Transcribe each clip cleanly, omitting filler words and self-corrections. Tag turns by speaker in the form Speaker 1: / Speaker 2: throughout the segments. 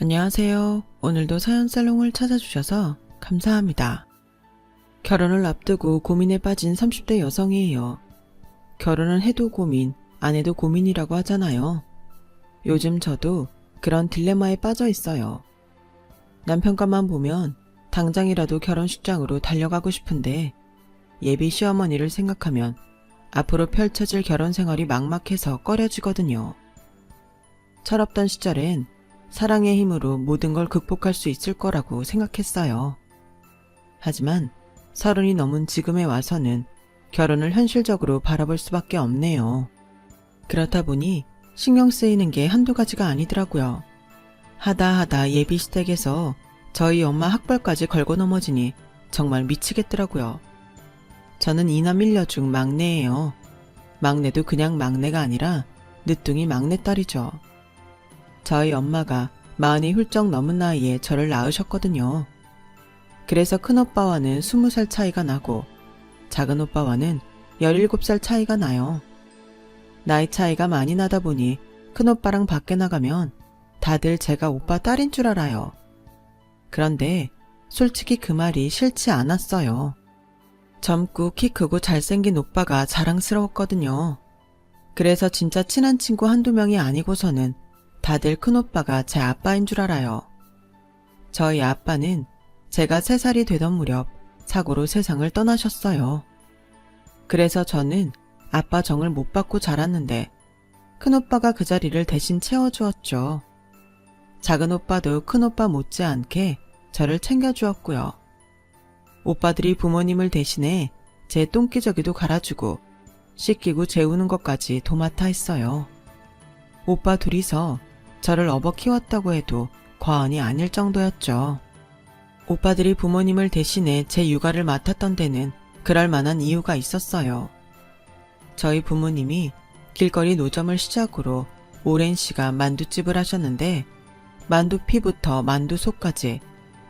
Speaker 1: 안녕하세요. 오늘도 사연살롱을 찾아주셔서 감사합니다. 결혼을 앞두고 고민에 빠진 30대 여성이에요. 결혼은 해도 고민, 안 해도 고민이라고 하잖아요. 요즘 저도 그런 딜레마에 빠져 있어요. 남편과만 보면 당장이라도 결혼식장으로 달려가고 싶은데 예비 시어머니를 생각하면 앞으로 펼쳐질 결혼 생활이 막막해서 꺼려지거든요. 철없던 시절엔 사랑의 힘으로 모든 걸 극복할 수 있을 거라고 생각했어요. 하지만 30이 넘은 지금에 와서는 결혼을 현실적으로 바라볼 수밖에 없네요. 그렇다 보니 신경 쓰이는 게 한두 가지가 아니더라고요. 하다 예비 시댁에서 저희 엄마 학벌까지 걸고 넘어지니 정말 미치겠더라고요. 저는 2남 1녀 중 막내예요. 막내도 그냥 막내가 아니라 늦둥이 막내딸이죠. 저희 엄마가 40이 훌쩍 넘은 나이에 저를 낳으셨거든요. 그래서 큰오빠와는 20살 차이가 나고 작은 오빠와는 17살 차이가 나요. 나이 차이가 많이 나다 보니 큰오빠랑 밖에 나가면 다들 제가 오빠 딸인 줄 알아요. 그런데 솔직히 그 말이 싫지 않았어요. 젊고 키 크고 잘생긴 오빠가 자랑스러웠거든요. 그래서 진짜 친한 친구 한두 명이 아니고서는 다들 큰오빠가 제 아빠인 줄 알아요. 저희 아빠는 제가 3살이 되던 무렵 사고로 세상을 떠나셨어요. 그래서 저는 아빠 정을 못 받고 자랐는데 큰오빠가 그 자리를 대신 채워주었죠. 작은 오빠도 큰오빠 못지않게 저를 챙겨주었고요. 오빠들이 부모님을 대신해 제 똥기저귀도 갈아주고 씻기고 재우는 것까지 도맡아 했어요. 오빠 둘이서 저를 업어 키웠다고 해도 과언이 아닐 정도였죠. 오빠들이 부모님을 대신해 제 육아를 맡았던 데는 그럴 만한 이유가 있었어요. 저희 부모님이 길거리 노점을 시작으로 오랜 시간 만두집을 하셨는데 만두 피부터 만두 속까지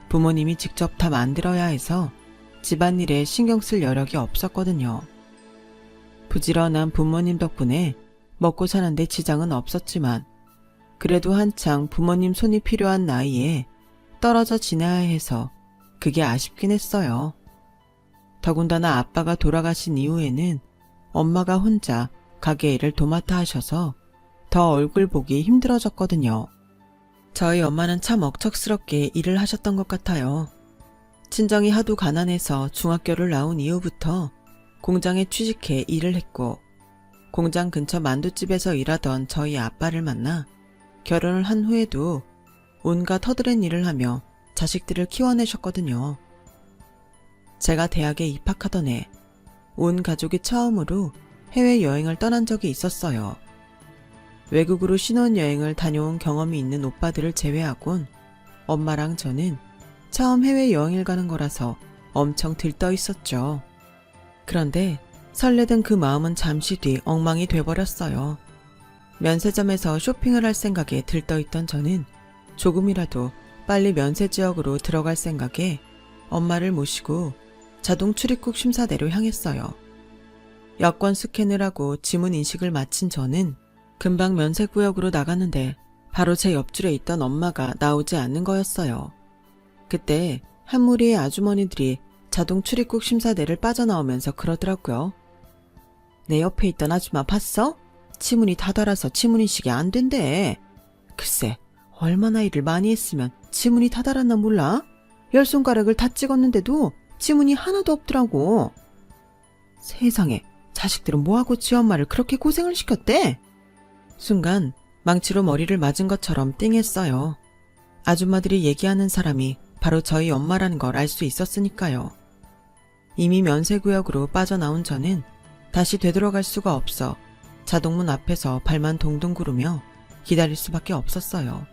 Speaker 1: 부모님이 직접 다 만들어야 해서 집안일에 신경 쓸 여력이 없었거든요. 부지런한 부모님 덕분에 먹고 사는데 지장은 없었지만 그래도 한창 부모님 손이 필요한 나이에 떨어져 지내야 해서 그게 아쉽긴 했어요. 더군다나 아빠가 돌아가신 이후에는 엄마가 혼자 가게 일을 도맡아 하셔서 더 얼굴 보기 힘들어졌거든요. 저희 엄마는 참 억척스럽게 일을 하셨던 것 같아요. 친정이 하도 가난해서 중학교를 나온 이후부터 공장에 취직해 일을 했고 공장 근처 만두집에서 일하던 저희 아빠를 만나 결혼을 한 후에도 온갖 허드렛 일을 하며 자식들을 키워내셨거든요. 제가 대학에 입학하던 해 온 가족이 처음으로 해외여행을 떠난 적이 있었어요. 외국으로 신혼여행을 다녀온 경험이 있는 오빠들을 제외하곤 엄마랑 저는 처음 해외여행을 가는 거라서 엄청 들떠 있었죠. 그런데 설레던 그 마음은 잠시 뒤 엉망이 돼버렸어요. 면세점에서 쇼핑을 할 생각에 들떠있던 저는 조금이라도 빨리 면세지역으로 들어갈 생각에 엄마를 모시고 자동 출입국 심사대로 향했어요. 여권 스캔을 하고 지문 인식을 마친 저는 금방 면세구역으로 나가는데 바로 제 옆줄에 있던 엄마가 나오지 않는 거였어요. 그때 한 무리의 아주머니들이 자동 출입국 심사대를 빠져나오면서 그러더라고요. 내 옆에 있던 아줌마 봤어? 치문이 다 닳아서 치문 인식이 안 된대. 글쎄 얼마나 일을 많이 했으면 치문이 다 닳았나 몰라? 10손가락을 다 찍었는데도 치문이 하나도 없더라고. 세상에 자식들은 뭐하고 지 엄마를 그렇게 고생을 시켰대? 순간 망치로 머리를 맞은 것처럼 띵했어요. 아줌마들이 얘기하는 사람이 바로 저희 엄마라는 걸 알 수 있었으니까요. 이미 면세구역으로 빠져나온 저는 다시 되돌아갈 수가 없어 자동문 앞에서 발만 동동 구르며 기다릴 수밖에 없었어요.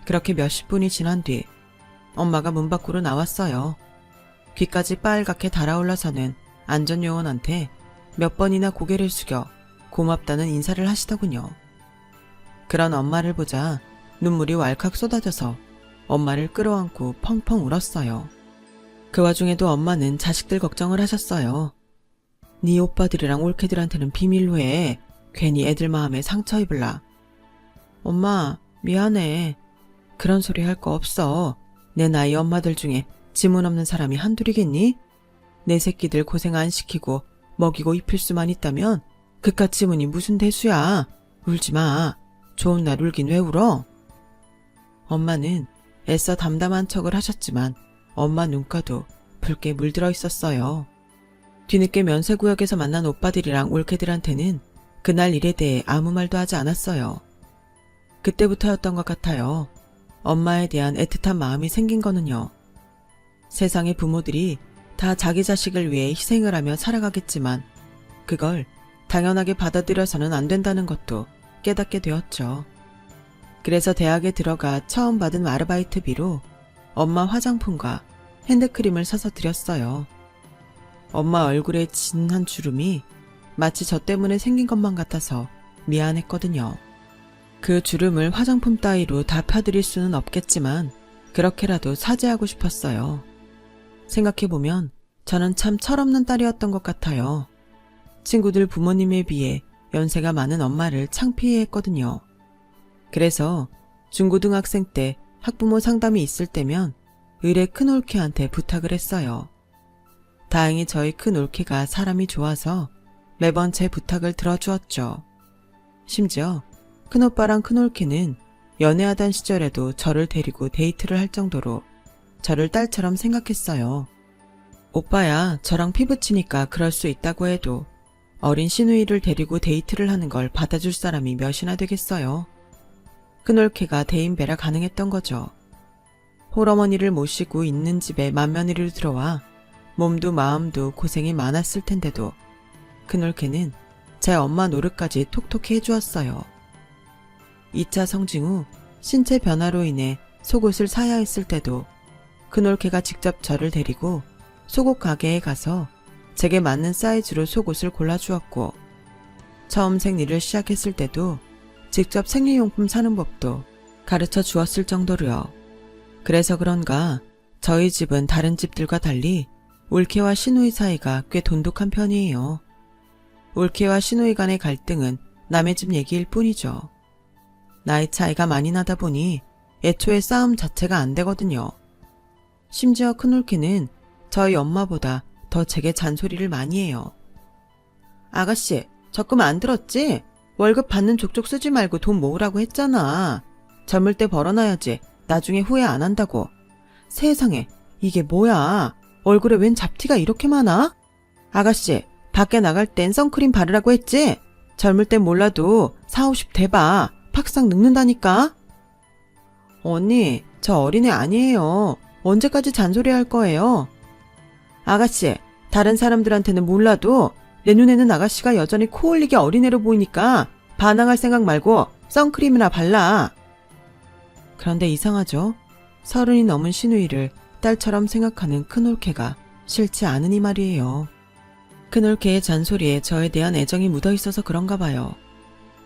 Speaker 1: 그렇게 몇십 분이 지난 뒤 엄마가 문 밖으로 나왔어요. 귀까지 빨갛게 달아올라서는 안전요원한테 몇 번이나 고개를 숙여 고맙다는 인사를 하시더군요. 그런 엄마를 보자 눈물이 왈칵 쏟아져서 엄마를 끌어안고 펑펑 울었어요. 그 와중에도 엄마는 자식들 걱정을 하셨어요. 네 오빠들이랑 올케들한테는 비밀로 해. 괜히 애들 마음에 상처 입을라. 엄마 미안해. 그런 소리 할 거 없어. 내 나이 엄마들 중에 지문 없는 사람이 한둘이겠니? 내 새끼들 고생 안 시키고 먹이고 입힐 수만 있다면 그깟 지문이 무슨 대수야. 울지 마. 좋은 날 울긴 왜 울어? 엄마는 애써 담담한 척을 하셨지만 엄마 눈가도 붉게 물들어 있었어요. 뒤늦게 면세구역에서 만난 오빠들이랑 올케들한테는 그날 일에 대해 아무 말도 하지 않았어요. 그때부터였던 것 같아요. 엄마에 대한 애틋한 마음이 생긴 거는요. 세상의 부모들이 다 자기 자식을 위해 희생을 하며 살아가겠지만 그걸 당연하게 받아들여서는 안 된다는 것도 깨닫게 되었죠. 그래서 대학에 들어가 처음 받은 아르바이트비로 엄마 화장품과 핸드크림을 사서 드렸어요. 엄마 얼굴에 진 한 주름이 마치 저 때문에 생긴 것만 같아서 미안했거든요. 그 주름을 화장품 따위로 다 펴드릴 수는 없겠지만 그렇게라도 사죄하고 싶었어요. 생각해보면 저는 참 철없는 딸이었던 것 같아요. 친구들 부모님에 비해 연세가 많은 엄마를 창피해했거든요. 그래서 중고등학생 때 학부모 상담이 있을 때면 의뢰 큰올케한테 부탁을 했어요. 다행히 저희 큰올케가 사람이 좋아서 매번 제 부탁을 들어주었죠. 심지어 큰오빠랑 큰올케는 연애하던 시절에도 저를 데리고 데이트를 할 정도로 저를 딸처럼 생각했어요. 오빠야 저랑 피부치니까 그럴 수 있다고 해도 어린 시누이를 데리고 데이트를 하는 걸 받아줄 사람이 몇이나 되겠어요. 큰올케가 대인배라 가능했던 거죠. 홀어머니를 모시고 있는 집에 맏며느리로 들어와 몸도 마음도 고생이 많았을 텐데도 큰올케는 제 엄마 노릇까지 톡톡히 해주었어요. 2차 성징 후 신체 변화로 인해 속옷을 사야 했을 때도 큰올케가 직접 저를 데리고 속옷 가게에 가서 제게 맞는 사이즈로 속옷을 골라주었고 처음 생리를 시작했을 때도 직접 생리용품 사는 법도 가르쳐 주었을 정도로요. 그래서 그런가 저희 집은 다른 집들과 달리 올케와 시누이 사이가 꽤 돈독한 편이에요. 올케와 시누이 간의 갈등은 남의 집 얘기일 뿐이죠. 나이 차이가 많이 나다 보니 애초에 싸움 자체가 안 되거든요. 심지어 큰올케는 저희 엄마보다 더 제게 잔소리를 많이 해요. 아가씨, 적금 안 들었지? 월급 받는 족족 쓰지 말고 돈 모으라고 했잖아. 젊을 때 벌어놔야지 나중에 후회 안 한다고. 세상에, 이게 뭐야? 얼굴에 웬 잡티가 이렇게 많아? 아가씨, 밖에 나갈 땐 선크림 바르라고 했지? 젊을 땐 몰라도 40, 50 돼봐. 팍싹 늙는다니까? 언니, 저 어린애 아니에요. 언제까지 잔소리 할 거예요? 아가씨, 다른 사람들한테는 몰라도 내 눈에는 아가씨가 여전히 코 올리게 어린애로 보이니까 반항할 생각 말고 선크림이나 발라. 그런데 이상하죠? 30이 넘은 시누이를 딸처럼 생각하는 큰올케가 싫지 않으니 말이에요. 큰올케의 잔소리에 저에 대한 애정이 묻어있어서 그런가 봐요.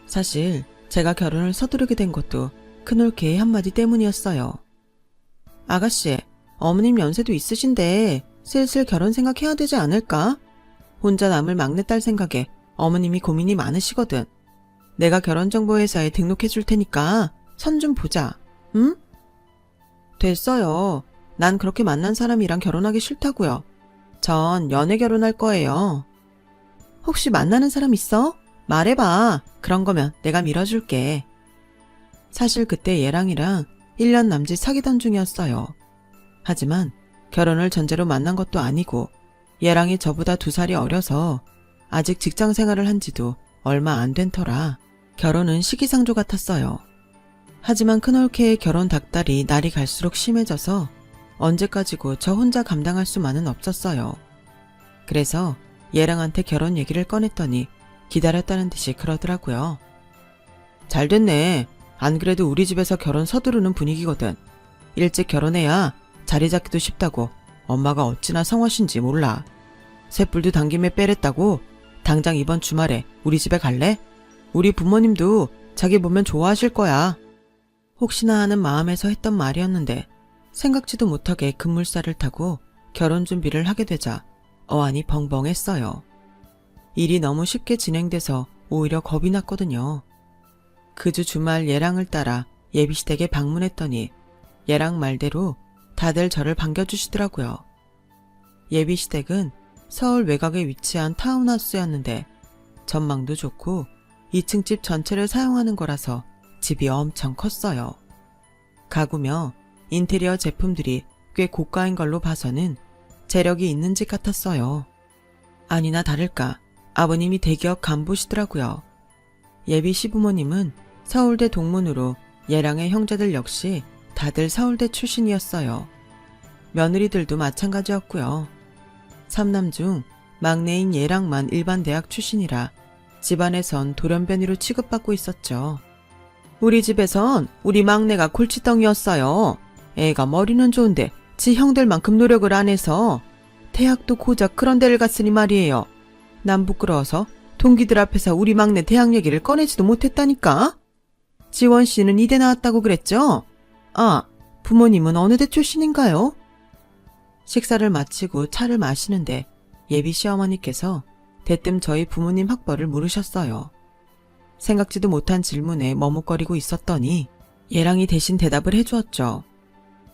Speaker 1: 사실 제가 결혼을 서두르게 된 것도 큰올케의 한마디 때문이었어요. 아가씨, 어머님 연세도 있으신데 슬슬 결혼 생각해야 되지 않을까? 혼자 남을 막내딸 생각에 어머님이 고민이 많으시거든. 내가 결혼정보회사에 등록해 줄 테니까 선 좀 보자. 응? 됐어요. 난 그렇게 만난 사람이랑 결혼하기 싫다고요. 전 연애 결혼할 거예요. 혹시 만나는 사람 있어? 말해봐. 그런 거면 내가 밀어줄게. 사실 그때 얘랑이랑 1년 남짓 사귀던 중이었어요. 하지만 결혼을 전제로 만난 것도 아니고 얘랑이 저보다 2살이 어려서 아직 직장 생활을 한 지도 얼마 안 된 터라 결혼은 시기상조 같았어요. 하지만 큰올케의 결혼 닥달이 날이 갈수록 심해져서 언제까지고 저 혼자 감당할 수만은 없었어요. 그래서 얘랑한테 결혼 얘기를 꺼냈더니 기다렸다는 듯이 그러더라고요. 잘 됐네. 안 그래도 우리 집에서 결혼 서두르는 분위기거든. 일찍 결혼해야 자리 잡기도 쉽다고 엄마가 어찌나 성화신지 몰라. 쇳불도 당김에 빼랬다고. 당장 이번 주말에 우리 집에 갈래? 우리 부모님도 자기 보면 좋아하실 거야. 혹시나 하는 마음에서 했던 말이었는데 생각지도 못하게 급물살을 타고 결혼 준비를 하게 되자 어안이 벙벙했어요. 일이 너무 쉽게 진행돼서 오히려 겁이 났거든요. 그 주 주말 예랑을 따라 예비시댁에 방문했더니 얘랑 말대로 다들 저를 반겨주시더라고요. 예비시댁은 서울 외곽에 위치한 타운하우스였는데 전망도 좋고 2층 집 전체를 사용하는 거라서 집이 엄청 컸어요. 가구며 인테리어 제품들이 꽤 고가인 걸로 봐서는 재력이 있는 집 같았어요. 아니나 다를까 아버님이 대기업 간부시더라고요. 예비 시부모님은 서울대 동문으로 얘랑의 형제들 역시 다들 서울대 출신이었어요. 며느리들도 마찬가지였고요. 3남 중 막내인 얘랑만 일반 대학 출신이라 집안에선 돌연변이로 취급받고 있었죠. 우리 집에선 우리 막내가 골칫덩이였어요. 애가 머리는 좋은데 지 형들만큼 노력을 안 해서 대학도 고작 그런 데를 갔으니 말이에요. 난 부끄러워서 동기들 앞에서 우리 막내 대학 얘기를 꺼내지도 못했다니까. 지원 씨는 이대 나왔다고 그랬죠? 아, 부모님은 어느 대 출신인가요? 식사를 마치고 차를 마시는데 예비 시어머니께서 대뜸 저희 부모님 학벌을 물으셨어요. 생각지도 못한 질문에 머뭇거리고 있었더니 얘랑이 대신 대답을 해주었죠.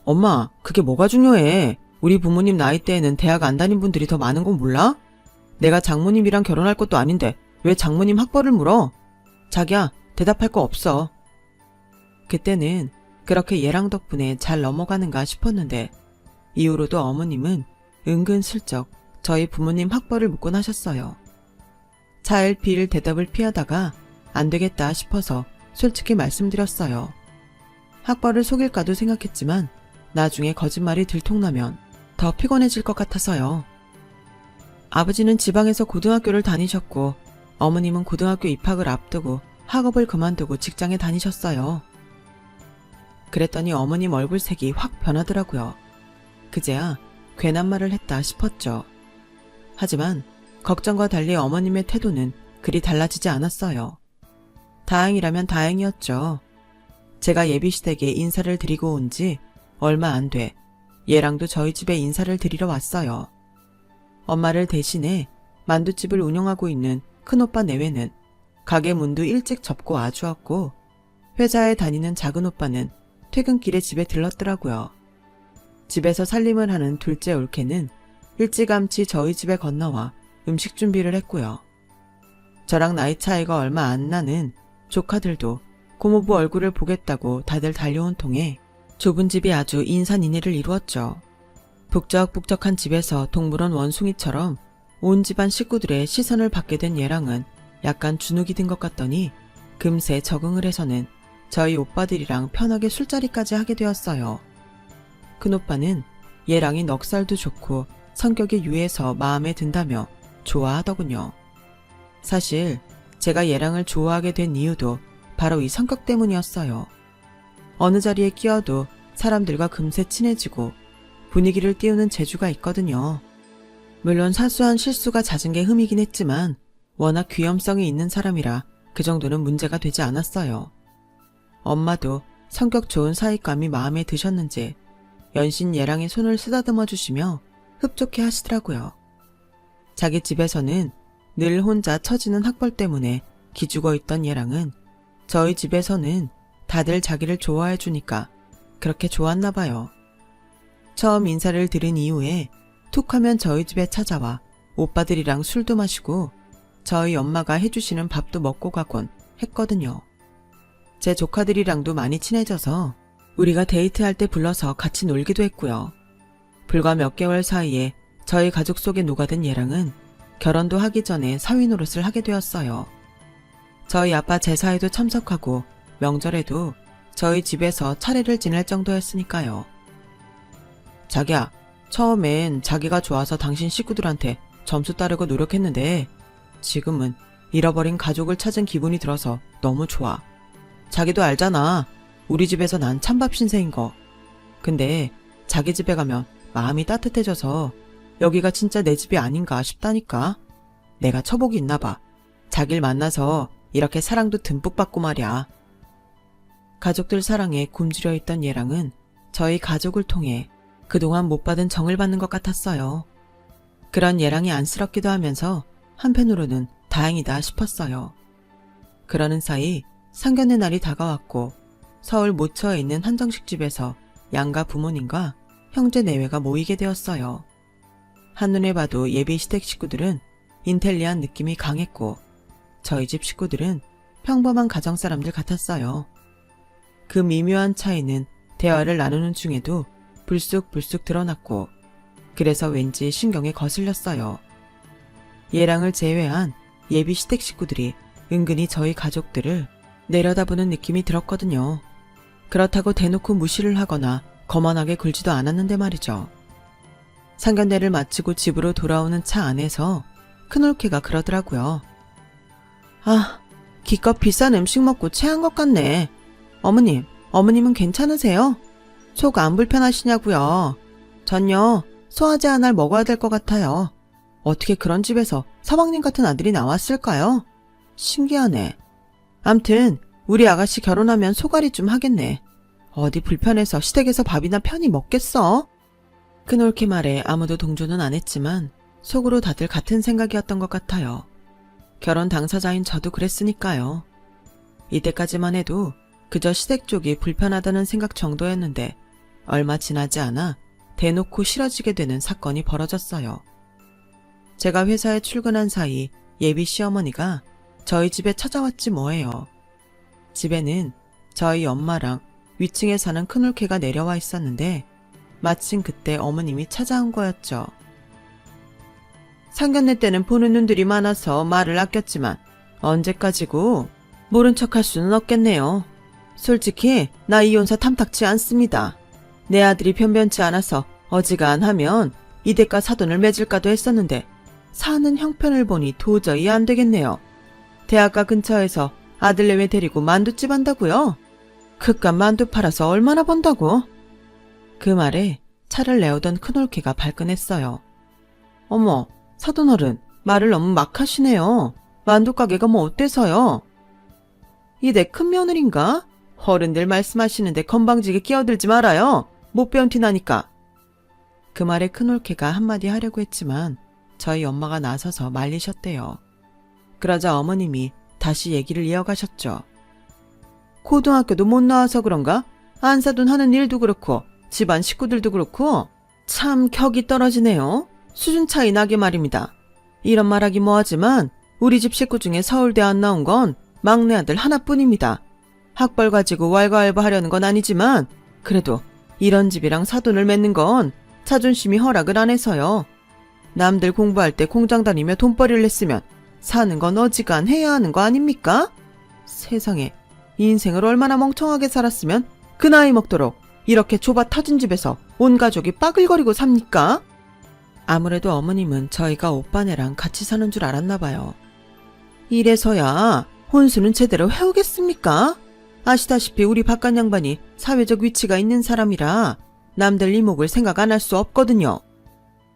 Speaker 1: 엄마, 그게 뭐가 중요해? 우리 부모님 나이대에는 대학 안 다닌 분들이 더 많은 건 몰라? 내가 장모님이랑 결혼할 것도 아닌데 왜 장모님 학벌을 물어? 자기야, 대답할 거 없어. 그때는 그렇게 얘랑 덕분에 잘 넘어가는가 싶었는데 이후로도 어머님은 은근슬쩍 저희 부모님 학벌을 묻곤 하셨어요. 차일피일 대답을 피하다가 안 되겠다 싶어서 솔직히 말씀드렸어요. 학벌을 속일까도 생각했지만 나중에 거짓말이 들통나면 더 피곤해질 것 같아서요. 아버지는 지방에서 고등학교를 다니셨고 어머님은 고등학교 입학을 앞두고 학업을 그만두고 직장에 다니셨어요. 그랬더니 어머님 얼굴색이 확 변하더라고요. 그제야 괜한 말을 했다 싶었죠. 하지만 걱정과 달리 어머님의 태도는 그리 달라지지 않았어요. 다행이라면 다행이었죠. 제가 예비시댁에 인사를 드리고 온 지 얼마 안 돼 얘랑도 저희 집에 인사를 드리러 왔어요. 엄마를 대신해 만두집을 운영하고 있는 큰오빠 내외는 가게 문도 일찍 접고 와주었고 회사에 다니는 작은 오빠는 퇴근길에 집에 들렀더라고요. 집에서 살림을 하는 둘째 올케는 일찌감치 저희 집에 건너와 음식 준비를 했고요. 저랑 나이 차이가 얼마 안 나는 조카들도 고모부 얼굴을 보겠다고 다들 달려온 통에 좁은 집이 아주 인산인해를 이루었죠. 북적북적한 집에서 동물원 원숭이처럼 온 집안 식구들의 시선을 받게 된 얘랑은 약간 주눅이 든 것 같더니 금세 적응을 해서는 저희 오빠들이랑 편하게 술자리까지 하게 되었어요. 큰오빠는 얘랑이 넉살도 좋고 성격이 유해서 마음에 든다며 좋아하더군요. 사실 제가 얘랑을 좋아하게 된 이유도 바로 이 성격 때문이었어요. 어느 자리에 끼어도 사람들과 금세 친해지고 분위기를 띄우는 재주가 있거든요. 물론 사소한 실수가 잦은 게 흠이긴 했지만 워낙 귀염성이 있는 사람이라 그 정도는 문제가 되지 않았어요. 엄마도 성격 좋은 사윗감이 마음에 드셨는지 연신 얘랑의 손을 쓰다듬어 주시며 흡족해 하시더라고요. 자기 집에서는 늘 혼자 처지는 학벌 때문에 기죽어 있던 얘랑은 저희 집에서는 다들 자기를 좋아해 주니까 그렇게 좋았나 봐요. 처음 인사를 들은 이후에 툭 하면 저희 집에 찾아와 오빠들이랑 술도 마시고 저희 엄마가 해주시는 밥도 먹고 가곤 했거든요. 제 조카들이랑도 많이 친해져서 우리가 데이트할 때 불러서 같이 놀기도 했고요. 불과 몇 개월 사이에 저희 가족 속에 녹아든 얘랑은 결혼도 하기 전에 사위 노릇을 하게 되었어요. 저희 아빠 제사에도 참석하고 명절에도 저희 집에서 차례를 지낼 정도였으니까요. 자기야, 처음엔 자기가 좋아서 당신 식구들한테 점수 따르고 노력했는데 지금은 잃어버린 가족을 찾은 기분이 들어서 너무 좋아. 자기도 알잖아. 우리 집에서 난 찬밥 신세인 거. 근데 자기 집에 가면 마음이 따뜻해져서 여기가 진짜 내 집이 아닌가 싶다니까. 내가 처복이 있나 봐. 자기를 만나서 이렇게 사랑도 듬뿍 받고 말이야. 가족들 사랑에 굶주려 있던 얘랑은 저희 가족을 통해 그동안 못 받은 정을 받는 것 같았어요. 그런 얘랑이 안쓰럽기도 하면서 한편으로는 다행이다 싶었어요. 그러는 사이 상견례 날이 다가왔고 서울 모처에 있는 한정식집에서 양가 부모님과 형제 내외가 모이게 되었어요. 한눈에 봐도 예비 시댁 식구들은 인텔리한 느낌이 강했고 저희 집 식구들은 평범한 가정 사람들 같았어요. 그 미묘한 차이는 대화를 나누는 중에도 불쑥불쑥 드러났고 그래서 왠지 신경에 거슬렸어요. 예랑을 제외한 예비 시댁 식구들이 은근히 저희 가족들을 내려다보는 느낌이 들었거든요. 그렇다고 대놓고 무시를 하거나 거만하게 굴지도 않았는데 말이죠. 상견례를 마치고 집으로 돌아오는 차 안에서 큰올케가 그러더라고요. 아, 기껏 비싼 음식 먹고 체한 것 같네. 어머님은 괜찮으세요? 속 안 불편하시냐고요? 전요, 소화제 하나를 먹어야 될 것 같아요. 어떻게 그런 집에서 서방님 같은 아들이 나왔을까요? 신기하네. 암튼 우리 아가씨 결혼하면 소갈이 좀 하겠네. 어디 불편해서 시댁에서 밥이나 편히 먹겠어? 큰올케 말에 아무도 동조는 안 했지만 속으로 다들 같은 생각이었던 것 같아요. 결혼 당사자인 저도 그랬으니까요. 이때까지만 해도 그저 시댁 쪽이 불편하다는 생각 정도였는데 얼마 지나지 않아 대놓고 싫어지게 되는 사건이 벌어졌어요. 제가 회사에 출근한 사이 예비 시어머니가 저희 집에 찾아왔지 뭐예요. 집에는 저희 엄마랑 위층에 사는 큰올케가 내려와 있었는데 마침 그때 어머님이 찾아온 거였죠. 상견례 때는 보는 눈들이 많아서 말을 아꼈지만 언제까지고 모른 척할 수는 없겠네요. 솔직히 나 이혼사 탐탁치 않습니다. 내 아들이 변변치 않아서 어지간하면 이대가 사돈을 맺을까도 했었는데 사는 형편을 보니 도저히 안 되겠네요. 대학가 근처에서 아들내외 데리고 만두집 한다고요? 그깟 만두 팔아서 얼마나 번다고? 그 말에 차를 내오던 큰올케가 발끈했어요. 어머, 사돈어른, 말을 너무 막 하시네요. 만두 가게가 뭐 어때서요? 이 내 큰며느린가? 어른들 말씀하시는데 건방지게 끼어들지 말아요. 못 배운 티 나니까. 그 말에 큰올케가 한마디 하려고 했지만 저희 엄마가 나서서 말리셨대요. 그러자 어머님이 다시 얘기를 이어가셨죠. 고등학교도 못 나와서 그런가? 안사돈 하는 일도 그렇고 집안 식구들도 그렇고 참 격이 떨어지네요. 수준 차이 나게 말입니다. 이런 말하기 뭐하지만 우리 집 식구 중에 서울대 안 나온 건 막내 아들 하나뿐입니다. 학벌 가지고 왈가왈부하려는 건 아니지만 그래도 이런 집이랑 사돈을 맺는 건 자존심이 허락을 안 해서요. 남들 공부할 때 공장 다니며 돈벌이를 했으면 사는 건 어지간해야 하는 거 아닙니까? 세상에, 인생을 얼마나 멍청하게 살았으면 그 나이 먹도록 이렇게 좁아 터진 집에서 온 가족이 빠글거리고 삽니까? 아무래도 어머님은 저희가 오빠네랑 같이 사는 줄 알았나 봐요. 이래서야 혼수는 제대로 해오겠습니까? 아시다시피 우리 박간 양반이 사회적 위치가 있는 사람이라 남들 이목을 생각 안 할 수 없거든요.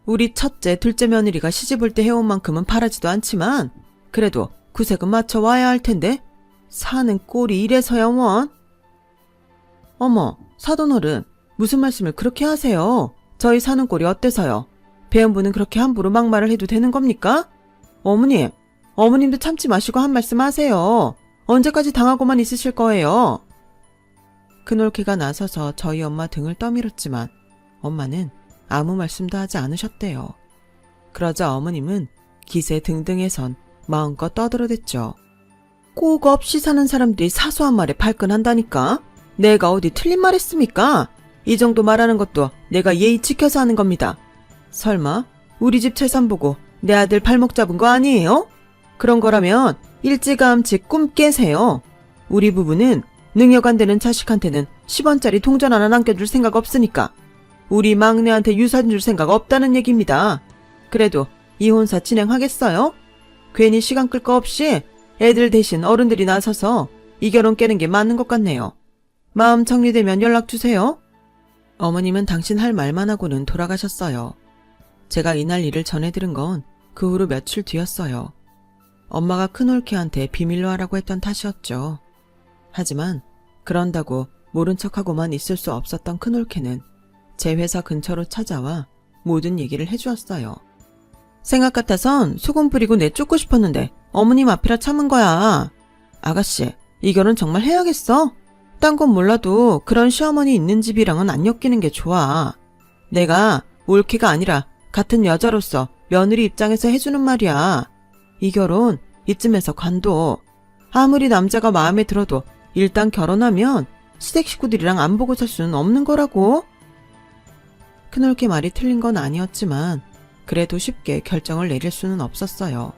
Speaker 1: 우리 첫째, 둘째 며느리가 시집올 때 해온 만큼은 바라지도 않지만 그래도 구색은 맞춰와야 할 텐데 사는 꼴이 이래서야 원? 어머, 사돈어른, 무슨 말씀을 그렇게 하세요? 저희 사는 꼴이 어때서요? 배은부는 그렇게 함부로 막말을 해도 되는 겁니까? 어머님도 참지 마시고 한 말씀 하세요. 언제까지 당하고만 있으실 거예요? 큰올케가 나서서 저희 엄마 등을 떠밀었지만 엄마는 아무 말씀도 하지 않으셨대요. 그러자 어머님은 기세 등등해선 마음껏 떠들어댔죠. 꼭 없이 사는 사람들이 사소한 말에 발끈한다니까? 내가 어디 틀린 말 했습니까? 이 정도 말하는 것도 내가 예의 지켜서 하는 겁니다. 설마 우리 집 재산 보고 내 아들 발목 잡은 거 아니에요? 그런 거라면 일찌감치 꿈 깨세요. 우리 부부는 능력 안 되는 자식한테는 10원짜리 동전 하나 남겨줄 생각 없으니까 우리 막내한테 유산 줄 생각 없다는 얘기입니다. 그래도 이혼사 진행하겠어요? 괜히 시간 끌 거 없이 애들 대신 어른들이 나서서 이 결혼 깨는 게 맞는 것 같네요. 마음 정리되면 연락 주세요. 어머님은 당신 할 말만 하고는 돌아가셨어요. 제가 이날 일을 전해 들은 건 그 후로 며칠 뒤였어요. 엄마가 큰올케한테 비밀로 하라고 했던 탓이었죠. 하지만 그런다고 모른 척하고만 있을 수 없었던 큰올케는 제 회사 근처로 찾아와 모든 얘기를 해주었어요. 생각 같아선 소금 뿌리고 내쫓고 싶었는데 어머님 앞이라 참은 거야. 아가씨, 이 결혼 정말 해야겠어? 딴 건 몰라도 그런 시어머니 있는 집이랑은 안 엮이는 게 좋아. 내가 올케가 아니라 같은 여자로서 며느리 입장에서 해주는 말이야. 이 결혼 이쯤에서 관둬. 아무리 남자가 마음에 들어도 일단 결혼하면 시댁 식구들이랑 안 보고 살 수는 없는 거라고. 큰올케 말이 틀린 건 아니었지만 그래도 쉽게 결정을 내릴 수는 없었어요.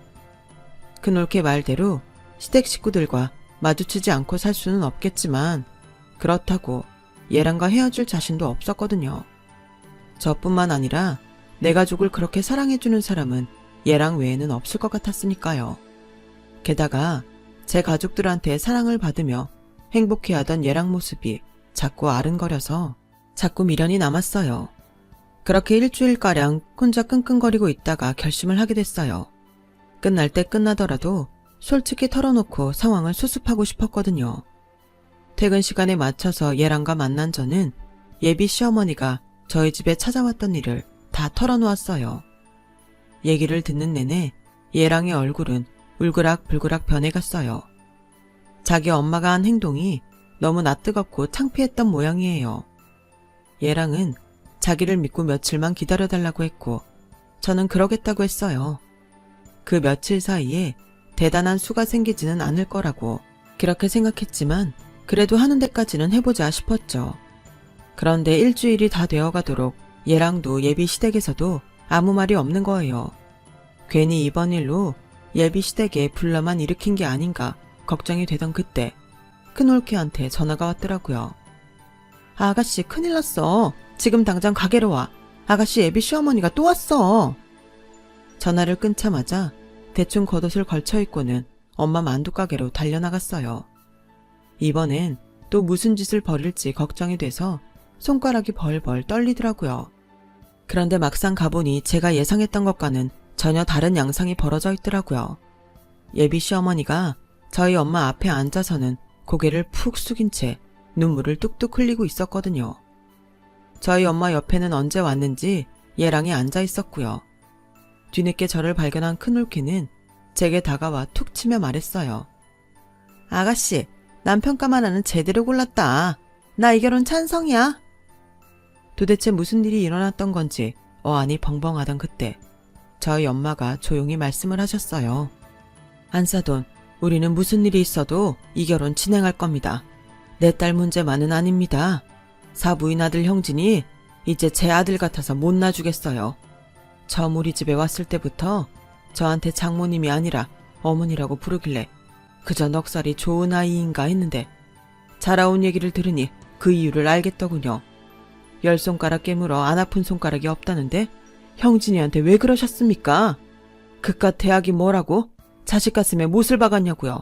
Speaker 1: 큰올케 말대로 시댁 식구들과 마주치지 않고 살 수는 없겠지만 그렇다고 얘랑과 헤어질 자신도 없었거든요. 저뿐만 아니라 내 가족을 그렇게 사랑해주는 사람은 얘랑 외에는 없을 것 같았으니까요. 게다가 제 가족들한테 사랑을 받으며 행복해하던 얘랑 모습이 자꾸 아른거려서 자꾸 미련이 남았어요. 그렇게 일주일가량 혼자 끙끙거리고 있다가 결심을 하게 됐어요. 끝날 때 끝나더라도 솔직히 털어놓고 상황을 수습하고 싶었거든요. 퇴근 시간에 맞춰서 얘랑과 만난 저는 예비 시어머니가 저희 집에 찾아왔던 일을 다 털어놓았어요. 얘기를 듣는 내내 얘랑의 얼굴은 울그락불그락 변해갔어요. 자기 엄마가 한 행동이 너무 낯뜨겁고 창피했던 모양이에요. 얘랑은 자기를 믿고 며칠만 기다려달라고 했고 저는 그러겠다고 했어요. 그 며칠 사이에 대단한 수가 생기지는 않을 거라고 그렇게 생각했지만 그래도 하는 데까지는 해보자 싶었죠. 그런데 일주일이 다 되어가도록 얘랑도 예비 시댁에서도 아무 말이 없는 거예요. 괜히 이번 일로 예비 시댁에 분란만 일으킨 게 아닌가 걱정이 되던 그때 큰올케한테 전화가 왔더라고요. 아가씨 큰일 났어. 지금 당장 가게로 와. 아가씨 예비 시어머니가 또 왔어. 전화를 끊자마자 대충 겉옷을 걸쳐입고는 엄마 만두가게로 달려나갔어요. 이번엔 또 무슨 짓을 벌일지 걱정이 돼서 손가락이 벌벌 떨리더라고요. 그런데 막상 가보니 제가 예상했던 것과는 전혀 다른 양상이 벌어져 있더라고요. 예비 시어머니가 저희 엄마 앞에 앉아서는 고개를 푹 숙인 채 눈물을 뚝뚝 흘리고 있었거든요. 저희 엄마 옆에는 언제 왔는지 얘랑이 앉아 있었고요. 뒤늦게 저를 발견한 큰올케는 제게 다가와 툭 치며 말했어요. 아가씨, 남편감 하나는 제대로 골랐다. 나 이 결혼 찬성이야. 도대체 무슨 일이 일어났던 건지 어안이 벙벙하던 그때 저희 엄마가 조용히 말씀을 하셨어요. 안사돈, 우리는 무슨 일이 있어도 이 결혼 진행할 겁니다. 내 딸 문제만은 아닙니다. 사부인 아들 형진이 이제 제 아들 같아서 못 놔주겠어요. 처음 우리 집에 왔을 때부터 저한테 장모님이 아니라 어머니라고 부르길래 그저 넉살이 좋은 아이인가 했는데 자라온 얘기를 들으니 그 이유를 알겠더군요. 10손가락 깨물어 안 아픈 손가락이 없다는데 형진이한테 왜 그러셨습니까? 그깟 대학이 뭐라고 자식 가슴에 못을 박았냐고요.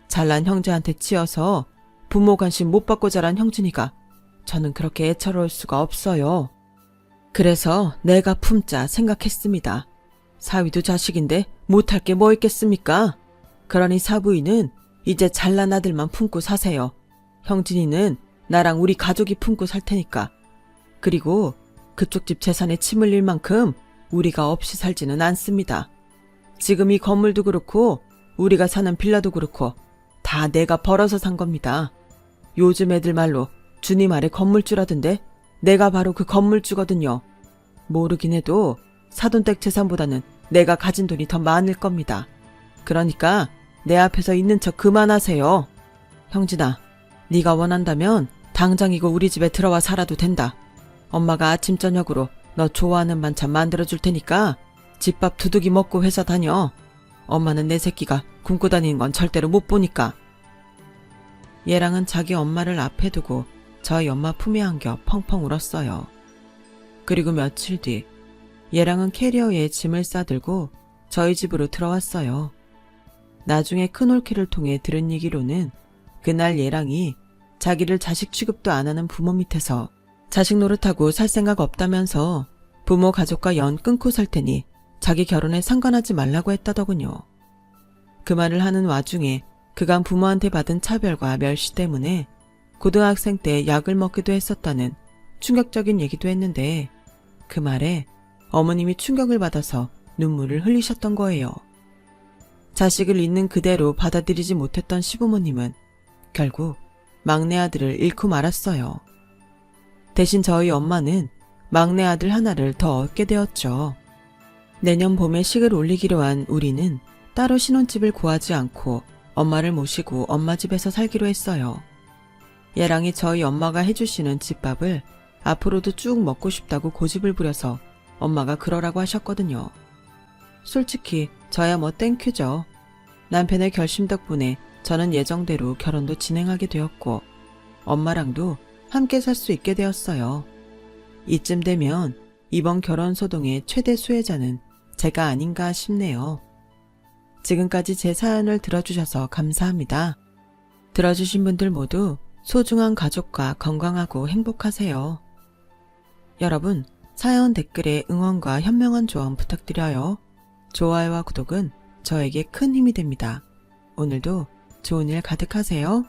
Speaker 1: 잘난 형제한테 치여서 부모 관심 못 받고 자란 형진이가 저는 그렇게 애처로울 수가 없어요. 그래서 내가 품자 생각했습니다. 사위도 자식인데 못할 게 뭐 있겠습니까? 그러니 사부인은 이제 잘난 아들만 품고 사세요. 형진이는 나랑 우리 가족이 품고 살 테니까. 그리고 그쪽 집 재산에 침 흘릴 만큼 우리가 없이 살지는 않습니다. 지금 이 건물도 그렇고 우리가 사는 빌라도 그렇고 다 내가 벌어서 산 겁니다. 요즘 애들 말로 주님 아래 건물주라던데 내가 바로 그 건물주거든요. 모르긴 해도 사돈댁 재산보다는 내가 가진 돈이 더 많을 겁니다. 그러니까 내 앞에서 있는 척 그만하세요. 형진아, 네가 원한다면 당장이고 우리 집에 들어와 살아도 된다. 엄마가 아침 저녁으로 너 좋아하는 반찬 만들어줄 테니까 집밥 두둑이 먹고 회사 다녀. 엄마는 내 새끼가 굶고 다니는 건 절대로 못 보니까. 얘랑은 자기 엄마를 앞에 두고 저희 엄마 품에 안겨 펑펑 울었어요. 그리고 며칠 뒤 얘랑은 캐리어에 짐을 싸들고 저희 집으로 들어왔어요. 나중에 큰올케를 통해 들은 얘기로는 그날 얘랑이 자기를 자식 취급도 안 하는 부모 밑에서 자식 노릇하고 살 생각 없다면서 부모 가족과 연 끊고 살 테니 자기 결혼에 상관하지 말라고 했다더군요. 그 말을 하는 와중에 그간 부모한테 받은 차별과 멸시 때문에 고등학생 때 약을 먹기도 했었다는 충격적인 얘기도 했는데 그 말에 어머님이 충격을 받아서 눈물을 흘리셨던 거예요. 자식을 있는 그대로 받아들이지 못했던 시부모님은 결국 막내 아들을 잃고 말았어요. 대신 저희 엄마는 막내 아들 하나를 더 얻게 되었죠. 내년 봄에 식을 올리기로 한 우리는 따로 신혼집을 구하지 않고 엄마를 모시고 엄마 집에서 살기로 했어요. 얘랑이 저희 엄마가 해주시는 집밥을 앞으로도 쭉 먹고 싶다고 고집을 부려서 엄마가 그러라고 하셨거든요. 솔직히 저야 뭐 땡큐죠. 남편의 결심 덕분에 저는 예정대로 결혼도 진행하게 되었고 엄마랑도 함께 살 수 있게 되었어요. 이쯤 되면 이번 결혼 소동의 최대 수혜자는 제가 아닌가 싶네요. 지금까지 제 사연을 들어주셔서 감사합니다. 들어주신 분들 모두 소중한 가족과 건강하고 행복하세요. 여러분, 사연 댓글에 응원과 현명한 조언 부탁드려요. 좋아요와 구독은 저에게 큰 힘이 됩니다. 오늘도 좋은 일 가득하세요.